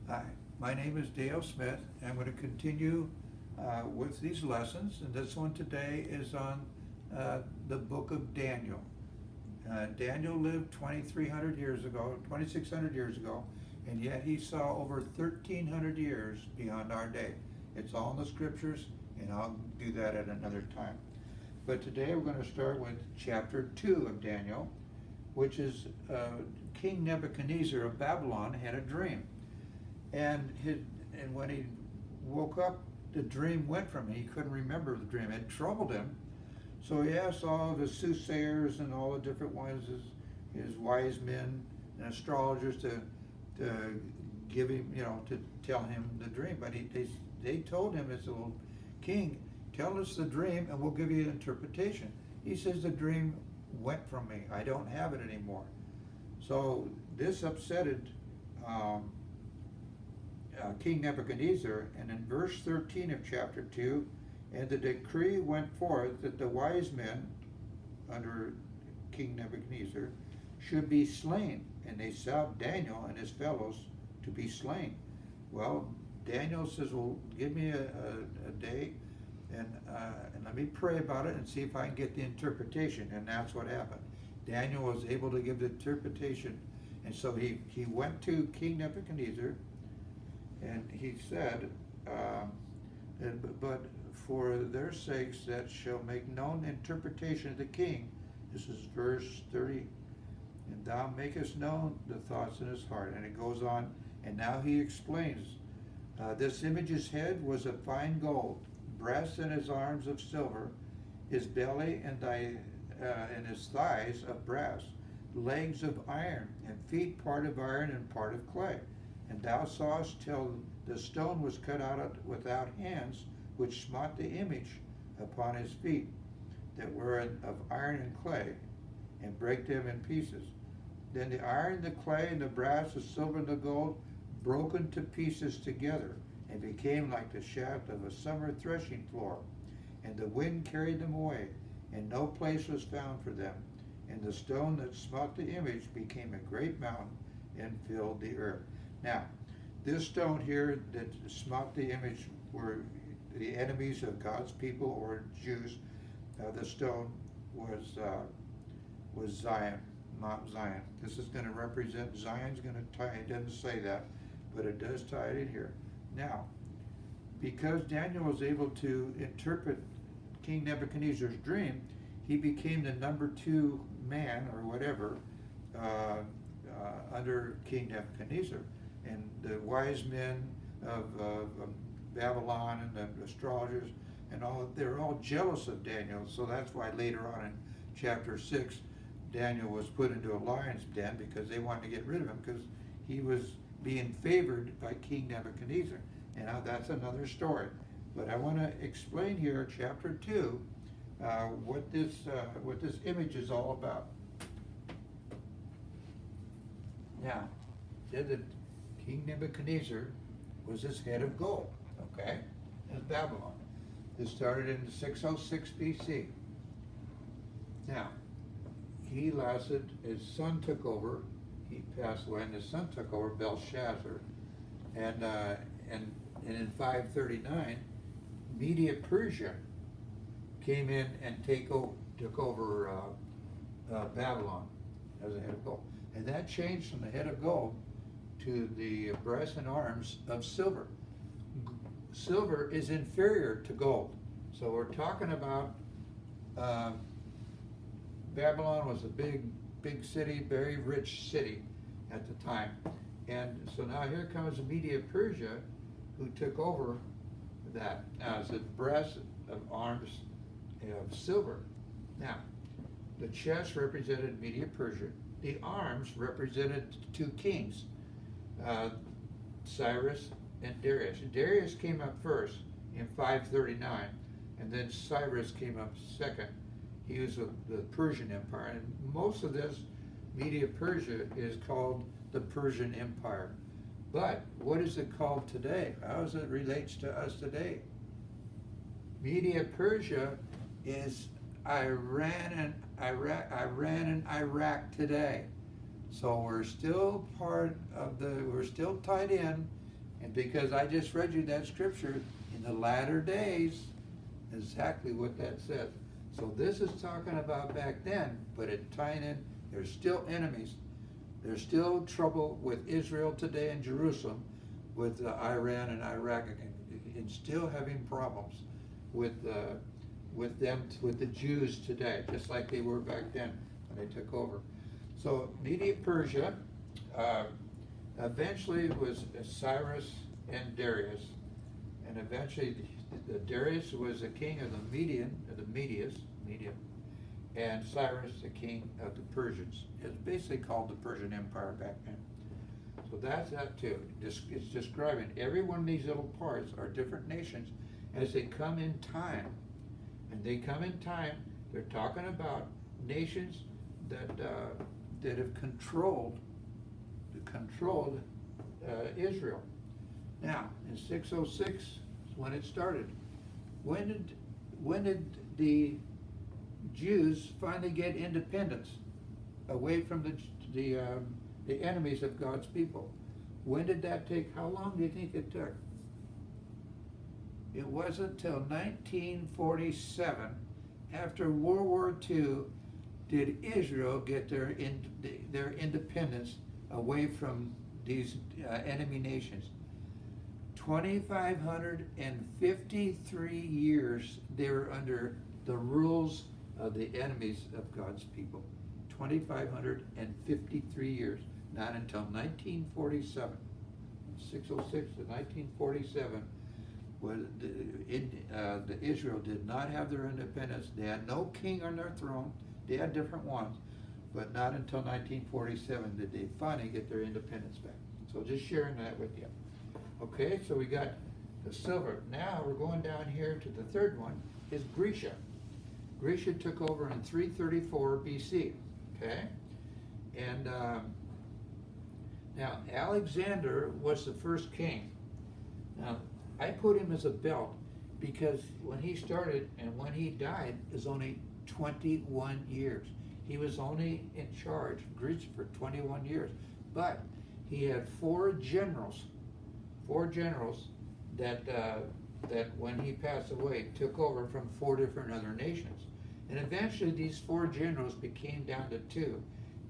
Hi, my name is Dale Smith. I'm going to continue with these lessons, and this one today is on the book of Daniel. Daniel lived 2,300 years ago, 2,600 years ago, and yet he saw over 1,300 years beyond our day. It's all in the scriptures, and I'll do that at another time. But today we're going to start with chapter 2 of Daniel, which is King Nebuchadnezzar of Babylon had a dream. And when he woke up, the dream went from him. He couldn't remember the dream. It troubled him. So he asked all the soothsayers and all the different ones, his wise men and astrologers to give him, to tell him the dream. But they told him, as a little king, tell us the dream and we'll give you an interpretation. He says, the dream went from me. I don't have it anymore. So this upsetted King Nebuchadnezzar, and in verse 13 of chapter 2, and the decree went forth that the wise men under King Nebuchadnezzar should be slain, and they sought Daniel and his fellows to be slain. Well, Daniel says, well, give me a day and let me pray about it and see if I can get the interpretation. And that's what happened. Daniel was able to give the interpretation, and so he went to King Nebuchadnezzar, and he said, but for their sakes that shall make known interpretation of the king. This is verse 30. And thou makest known the thoughts in his heart. And it goes on, and now he explains. This image's head was of fine gold, breasts and his arms of silver, his belly and his thighs of brass, legs of iron, and feet part of iron and part of clay. And thou sawest till the stone was cut out without hands, which smote the image upon his feet, that were of iron and clay, and brake them in pieces. Then the iron, the clay, and the brass, the silver, and the gold, broken to pieces together, and became like the shaft of a summer threshing floor. And the wind carried them away, and no place was found for them. And the stone that smote the image became a great mountain, and filled the earth. Now, this stone here that smote the image were the enemies of God's people, or Jews. The stone was Zion, Mount Zion. This is going to represent, Zion's going to tie, it doesn't say that, but it does tie it in here. Now, because Daniel was able to interpret King Nebuchadnezzar's dream, he became the number 2 man, or whatever, under King Nebuchadnezzar. And the wise men of Babylon and the astrologers and all, they're all jealous of Daniel. So that's why later on in chapter 6, Daniel was put into a lion's den, because they wanted to get rid of him because he was being favored by King Nebuchadnezzar. And now that's another story. But I want to explain here, chapter 2, what this image is all about. Now, said that King Nebuchadnezzar was his head of gold, okay? That's Babylon. This started in 606 BC. Now, he lasted, his son took over, he passed away, and his son took over, Belshazzar. And in 539, Media Persia came in and took over Babylon as a head of gold. And that changed from the head of gold to the breast and arms of silver. Silver is inferior to gold. So we're talking about Babylon was a big city, very rich city at the time. And so now here comes Media Persia, who took over that. Now it's the breast of arms of silver. Now, the chest represented Media Persia. The arms represented 2 kings, Cyrus and Darius. Darius came up first in 539, and then Cyrus came up second. He was of the Persian Empire, and most of this Media Persia is called the Persian Empire. But what is it called today? How does it relates to us today? Media Persia is Iran and Iraq today. So we're still part of we're still tied in And because I just read you that scripture, in the latter days, exactly what that says. So this is talking about back then, but it tying in, there's still enemies. There's still trouble with Israel today in Jerusalem, with Iran and Iraq, and still having problems with them, with the Jews today, just like they were back then when they took over. So Media Persia, eventually it was Cyrus and Darius, and eventually the Darius was the king of the Medias, and Cyrus the king of the Persians. It's basically called the Persian Empire back then. So that's that too. It's describing every one of these little parts are different nations as they come in time. And they come in time, they're talking about nations that have controlled Israel. Now, in 606 is when it started. When did the Jews finally get independence away from the enemies of God's people? When did that take? How long do you think it took? It wasn't until 1947, after World War II, did Israel get their independence away from these enemy nations. 2,553 years they were under the rules of the enemies of God's people. 2,553 years, not until 1947. 606 to 1947, was the Israel did not have their independence. They had no king on their throne. They had different ones, but not until 1947 did they finally get their independence back. So just sharing that with you. Okay, so we got the silver. Now we're going down here to the third one, is Grecia. Grecia took over in 334 BC, okay? And now Alexander was the first king. Now, I put him as a belt because when he started and when he died is only 21 years. He was only in charge of Greece for 21 years. But he had four generals that when he passed away took over from four different other nations. And eventually these four generals became down to two.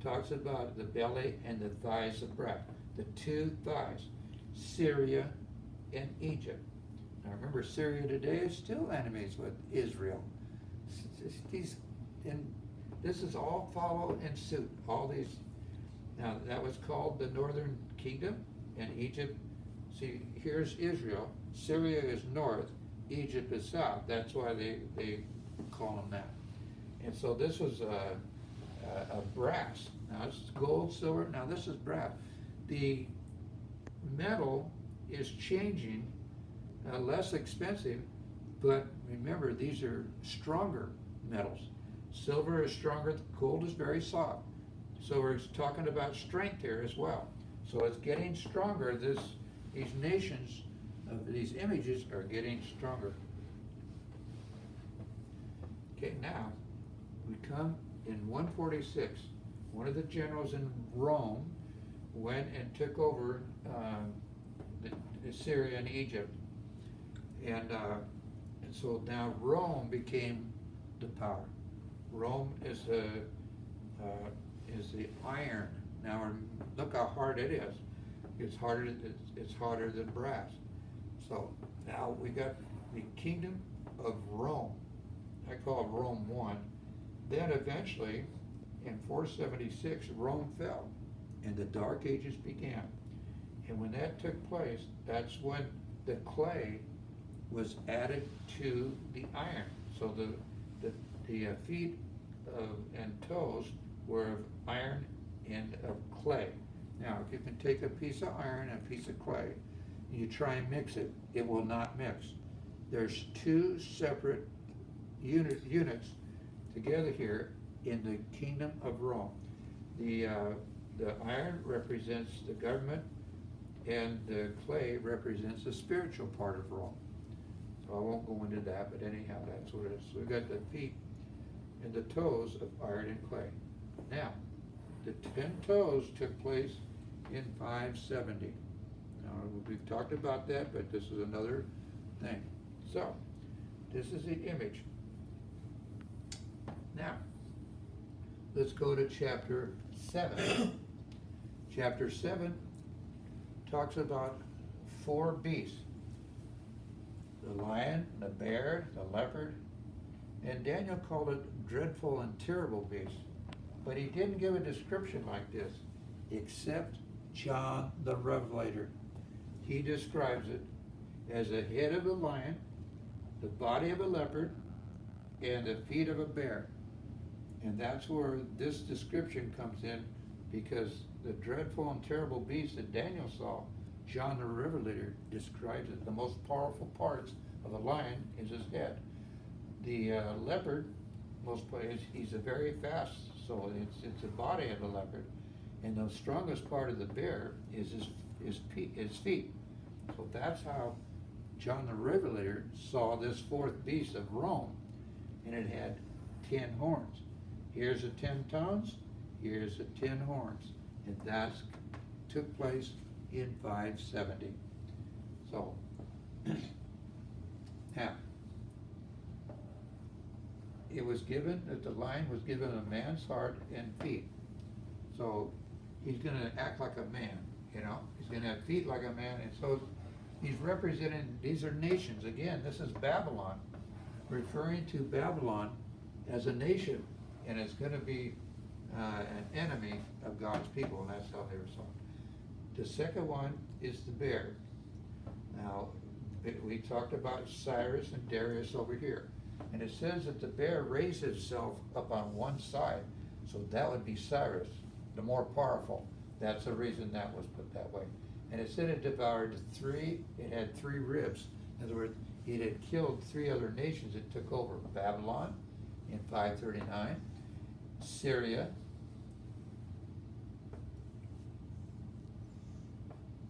Talks about the belly and the thighs of brass. The two thighs, Syria and Egypt. Now remember, Syria today is still enemies with Israel. This is all follow in suit. All these. Now that was called the Northern Kingdom, and Egypt. See, here's Israel. Syria is north. Egypt is south. That's why they call them that. And so this was a brass. Now this is gold, silver. Now this is brass. The metal is changing, less expensive, but remember these are stronger metals. Silver is stronger, gold is very soft. So we're talking about strength here as well. So it's getting stronger. These nations, these images are getting stronger. Okay, now we come in 146. One of the generals in Rome went and took over Syria and Egypt, and so now Rome became the power. Rome is the iron. Now look how hard it is. It's harder than brass. So now we got the kingdom of Rome. I call it Rome 1. Then eventually, in 476, Rome fell, and the Dark Ages began. And when that took place, that's when the clay was added to the iron. So the feet and toes were of iron and of clay. Now, if you can take a piece of iron and a piece of clay, and you try and mix it, it will not mix. There's two separate units together here in the kingdom of Rome. The iron represents the government, and the clay represents the spiritual part of Rome. So I won't go into that, but anyhow, that's what it is. So we got the feet and the toes of iron and clay. Now, the 10 toes took place in 570. We've talked about that, but this is another thing. So, this is the image. Now, let's go to chapter 7. Chapter 7 talks about 4 beasts. The lion, the bear, the leopard, and Daniel called it dreadful and terrible beasts. But he didn't give a description like this, except John the Revelator. He describes it as the head of a lion, the body of a leopard, and the feet of a bear. And that's where this description comes in, because the dreadful and terrible beast that Daniel saw, John the Revelator describes it. The most powerful parts of a lion is his head. The leopard, he's a very fast, so it's the body of the leopard. And the strongest part of the bear is his feet. So that's how John the Revelator saw this 4th beast of Rome, and it had 10 horns. Here's the 10 tongues, here's the 10 horns, and that took place in 570. So, now, it was given that the lion was given a man's heart and feet. So, he's going to act like a man, He's going to have feet like a man, and so he's representing, these are nations. Again, this is Babylon, referring to Babylon as a nation, and it's going to be an enemy of God's people, and that's how they were sold. The second one is the bear. Now, we talked about Cyrus and Darius over here, and it says that the bear raised itself up on one side, so that would be Cyrus, the more powerful. That's the reason that was put that way. And it said it devoured it had 3 ribs. In other words, it had killed 3 other nations it took over. Babylon in 539, Syria,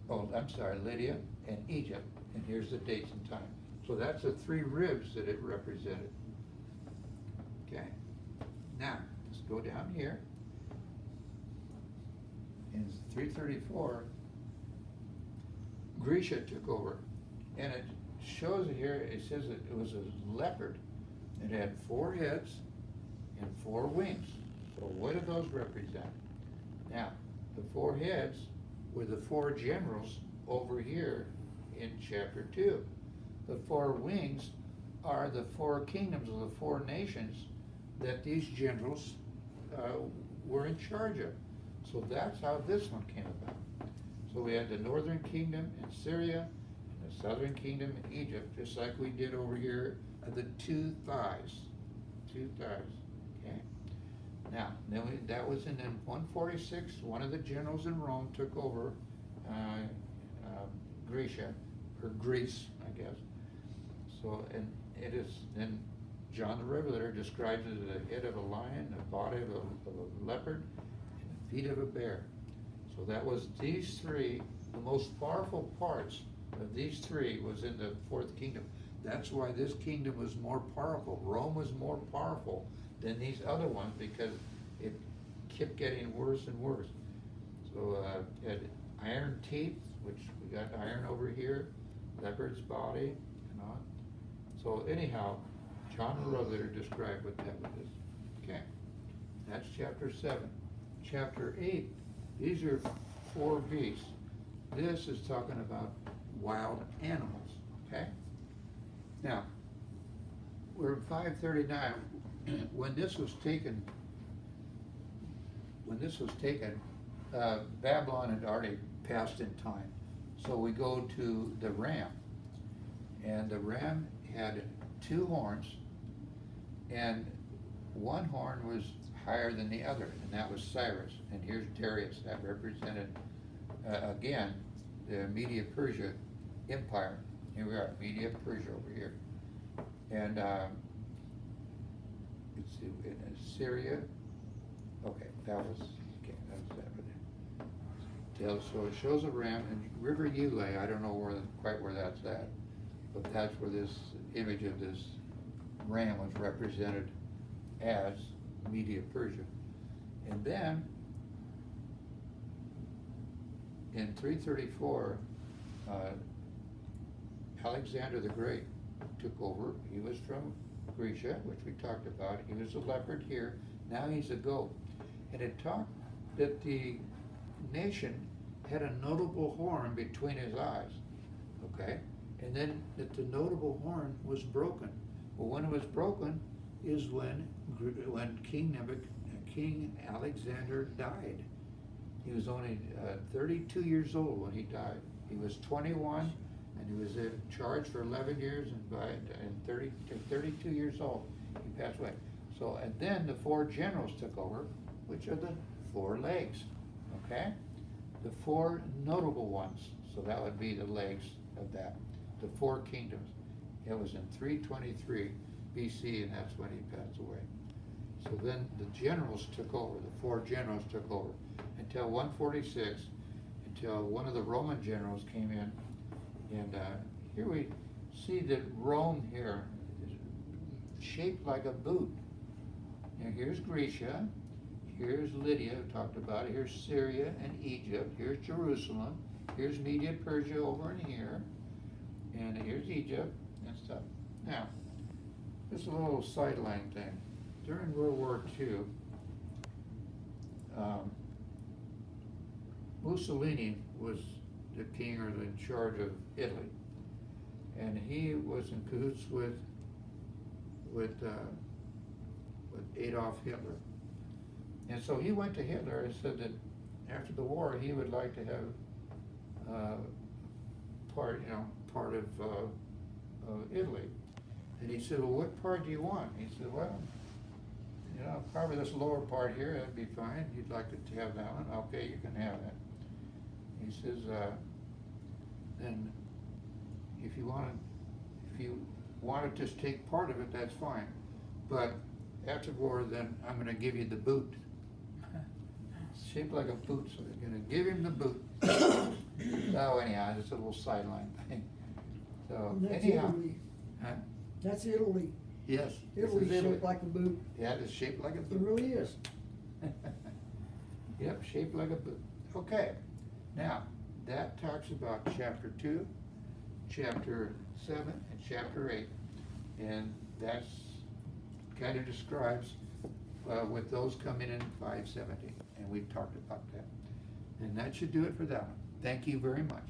Lydia, and Egypt. And here's the dates and time. So that's the 3 ribs that it represented. Okay. Now, let's go down here. In 334, Grecia took over. And it shows it here, it says that it was a leopard. It had 4 heads and 4 wings. So what do those represent? Now, the 4 heads were the 4 generals over here in chapter 2. The 4 wings are the 4 kingdoms of the 4 nations that these generals were in charge of. So that's how this one came about. So we had the northern kingdom in Syria, and the southern kingdom in Egypt, just like we did over here of the 2 thighs. 2 thighs, okay? Now, that was in 146, one of the generals in Rome took over Grecia, or Greece, I guess. So, and it is, then John the Revelator describes it as the head of a lion, the body of a leopard, and the feet of a bear. So that was these 3, the most powerful parts of these 3 was in the 4th kingdom. That's why this kingdom was more powerful. Rome was more powerful than these other ones because it kept getting worse and worse. So it had iron teeth, which we got iron over here, leopard's body, and on. So anyhow, John the Revelator described what that was. Okay, that's chapter 7. Chapter 8, these are 4 beasts. This is talking about wild animals, okay? Now, we're in 539. When this was taken, Babylon had already passed in time. So we go to the ram, and the ram had 2 horns, and one horn was higher than the other, and that was Cyrus. And here's Darius, that represented, again, the Media-Persia Empire. Here we are, Media-Persia over here. And let's see, in Syria, okay, that was that. So it shows a ram, and River Ulai, I don't know quite where that's at, but that's where this image of this ram was represented as Media-Persia. And then in 334, Alexander the Great took over. He was from Grecia, which we talked about. He was a leopard here. Now he's a goat. And it talked that the nation had a notable horn between his eyes. Okay? And then that the notable horn was broken. Well, when it was broken is when King Alexander died. He was only 32 years old when he died. He was 21, and he was in charge for 11 years, and 32 years old, he passed away. So, and then the four generals took over, which are the four legs, okay? The four notable ones, so that would be the legs of that, the four kingdoms. It was in 323 BC, and that's when he passed away. So then the generals took over, the four generals took over, until 146, until one of the Roman generals came in. And here we see that Rome here is shaped like a boot. Now here's Grecia, here's Lydia, we talked about it, here's Syria and Egypt, here's Jerusalem, here's Media, Persia over in here, and here's Egypt and stuff. Now, just a little sideline thing. During World War II, Mussolini was the king or in charge of Italy, and he was in cahoots with Adolf Hitler. And so he went to Hitler and said that after the war he would like to have part of Italy. And he said, well, what part do you want? He said, well, probably this lower part here, that'd be fine. You'd like to have that one? Okay, you can have that. He says, then if you want to just take part of it, that's fine. But after war, then I'm going to give you the boot. It's shaped like a boot, so they're going to give him the boot. So anyhow, it's a little sideline thing. So That's anyhow, Italy. huh? That's Italy. Yes. Italy's this is Italy. shaped like a boot. Yeah, it's shaped like a It boot. really is. Yep, shaped like a boot. Okay, now that talks about chapter 2, chapter 7, and chapter 8, and that's kind of describes with those coming in 570, and we've talked about that. And that should do it for that one. Thank you very much.